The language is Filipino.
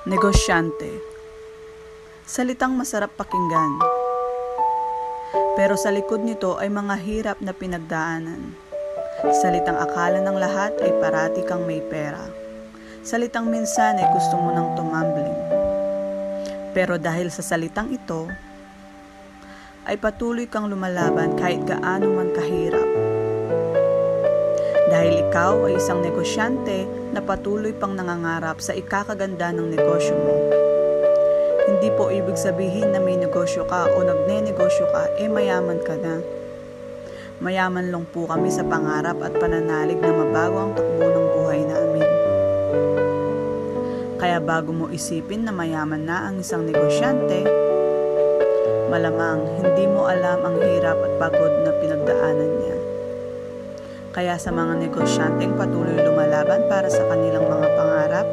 Negosyante. Salitang masarap pakinggan. Pero sa likod nito ay mga hirap na pinagdaanan. Salitang akala ng lahat ay parati kang may pera. Salitang minsan ay gusto mo nang tumambling. Pero dahil sa salitang ito, ay patuloy kang lumalaban kahit gaano man kahirap. Dahil ikaw ay isang negosyante na patuloy pang nangangarap sa ikakaganda ng negosyo mo. Hindi po ibig sabihin na may negosyo ka o nagne-negosyo ka, mayaman ka na. Mayaman lang po kami sa pangarap at pananalig na mabago ang takbo ng buhay namin. Kaya bago mo isipin na mayaman na ang isang negosyante, malamang hindi mo alam ang hirap at pagod na pinagdaanan niya. Kaya sa mga negosyanteng patuloy lumalaban para sa kanilang mga pangarap,